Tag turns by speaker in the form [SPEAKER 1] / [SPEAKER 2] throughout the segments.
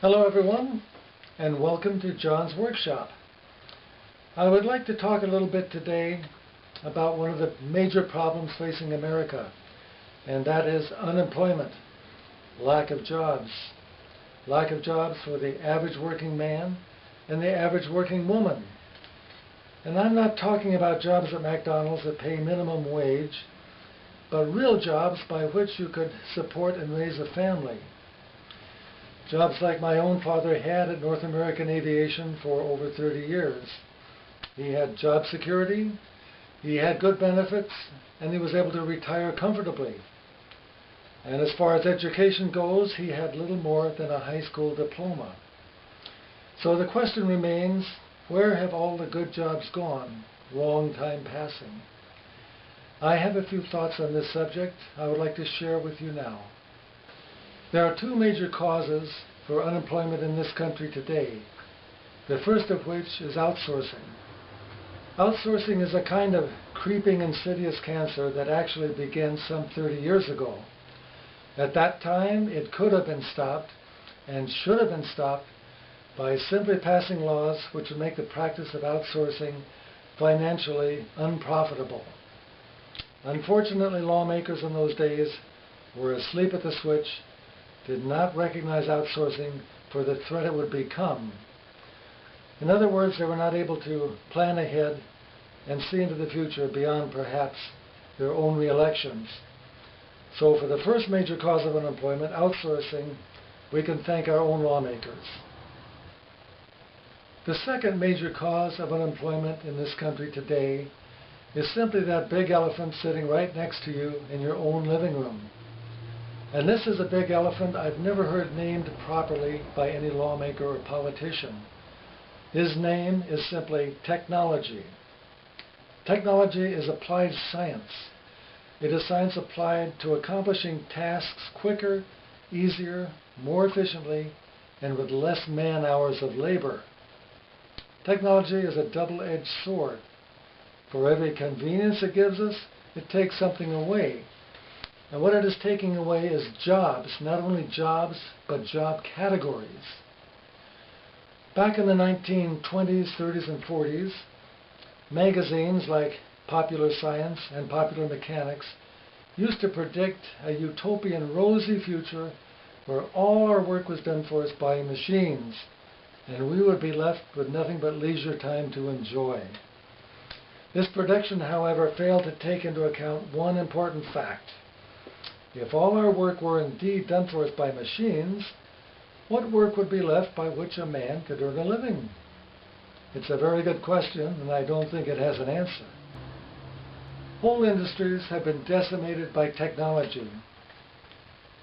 [SPEAKER 1] Hello everyone, and welcome to John's Workshop. I would like to talk a little bit today about one of the major problems facing America, and that is unemployment, lack of jobs. Lack of jobs for the average working man and the average working woman. And I'm not talking about jobs at McDonald's that pay minimum wage, but real jobs by which you could support and raise a family. Jobs like my own father had at North American Aviation for over 30 years. He had job security, he had good benefits, and he was able to retire comfortably. And as far as education goes, he had little more than a high school diploma. So the question remains, where have all the good jobs gone? Long time passing. I have a few thoughts on this subject I would like to share with you now. There are two major causes for unemployment in this country today, the first of which is outsourcing. Outsourcing is a kind of creeping insidious cancer that actually began some 30 years ago. At that time, it could have been stopped and should have been stopped by simply passing laws which would make the practice of outsourcing financially unprofitable. Unfortunately, lawmakers in those days were asleep at the switch, did not recognize outsourcing for the threat it would become. In other words, they were not able to plan ahead and see into the future beyond perhaps their own re-elections. So for the first major cause of unemployment, outsourcing, we can thank our own lawmakers. The second major cause of unemployment in this country today is simply that big elephant sitting right next to you in your own living room. And this is a big elephant I've never heard named properly by any lawmaker or politician. His name is simply technology. Technology is applied science. It is science applied to accomplishing tasks quicker, easier, more efficiently, and with less man-hours of labor. Technology is a double-edged sword. For every convenience it gives us, it takes something away. And what it is taking away is jobs, not only jobs, but job categories. Back in the 1920s, 30s, and 40s, magazines like Popular Science and Popular Mechanics used to predict a utopian rosy future where all our work was done for us by machines, and we would be left with nothing but leisure time to enjoy. This prediction, however, failed to take into account one important fact. If all our work were indeed done for us by machines, what work would be left by which a man could earn a living? It's a very good question, and I don't think it has an answer. Whole industries have been decimated by technology.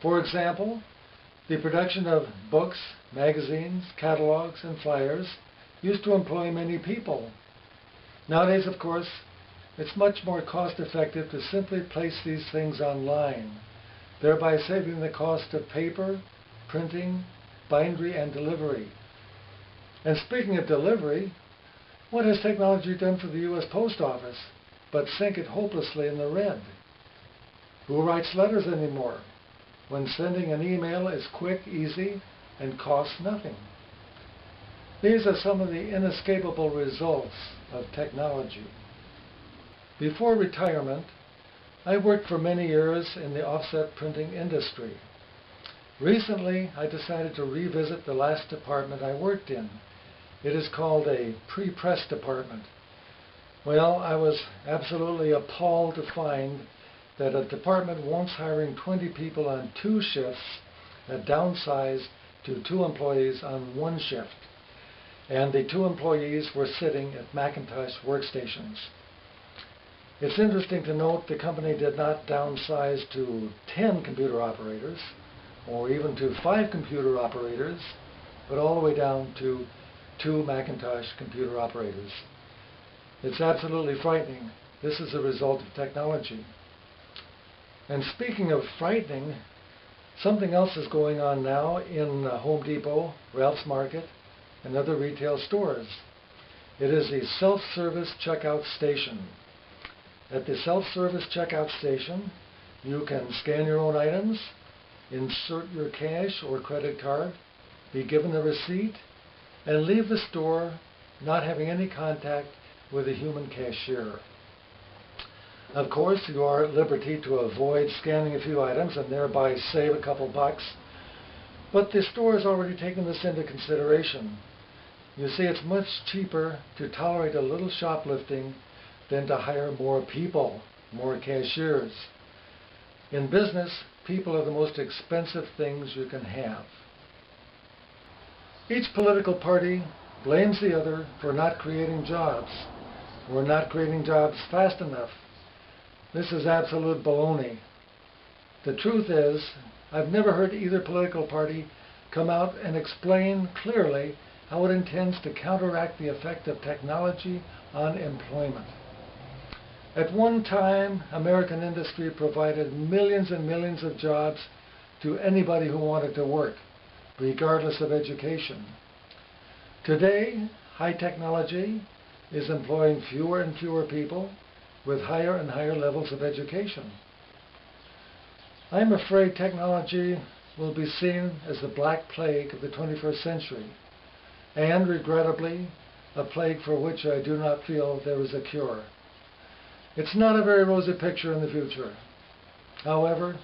[SPEAKER 1] For example, the production of books, magazines, catalogs, and flyers used to employ many people. Nowadays, of course, it's much more cost-effective to simply place these things online, thereby saving the cost of paper, printing, bindery, and delivery. And speaking of delivery, what has technology done for the U.S. Post Office but sink it hopelessly in the red? Who writes letters anymore when sending an email is quick, easy, and costs nothing? These are some of the inescapable results of technology. Before retirement, I worked for many years in the offset printing industry. Recently, I decided to revisit the last department I worked in. It is called a pre-press department. Well, I was absolutely appalled to find that a department once hiring 20 people on 2 shifts had downsized to 2 employees on 1 shift. And the 2 employees were sitting at Macintosh workstations. It's interesting to note the company did not downsize to 10 computer operators or even to 5 computer operators, but all the way down to 2 Macintosh computer operators. It's absolutely frightening. This is a result of technology. And speaking of frightening, something else is going on now in Home Depot, Ralph's Market, and other retail stores. It is the self-service checkout station. At the self-service checkout station, you can scan your own items, insert your cash or credit card, be given a receipt, and leave the store not having any contact with a human cashier. Of course, you are at liberty to avoid scanning a few items and thereby save a couple bucks, but the store has already taken this into consideration. You see, it's much cheaper to tolerate a little shoplifting than to hire more people, more cashiers. In business, people are the most expensive things you can have. Each political party blames the other for not creating jobs, or not creating jobs fast enough. This is absolute baloney. The truth is, I've never heard either political party come out and explain clearly how it intends to counteract the effect of technology on employment. At one time, American industry provided millions and millions of jobs to anybody who wanted to work, regardless of education. Today, high technology is employing fewer and fewer people with higher and higher levels of education. I'm afraid technology will be seen as the black plague of the 21st century, and regrettably, a plague for which I do not feel there is a cure. It's not a very rosy picture in the future. However,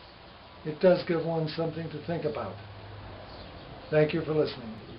[SPEAKER 1] it does give one something to think about. Thank you for listening.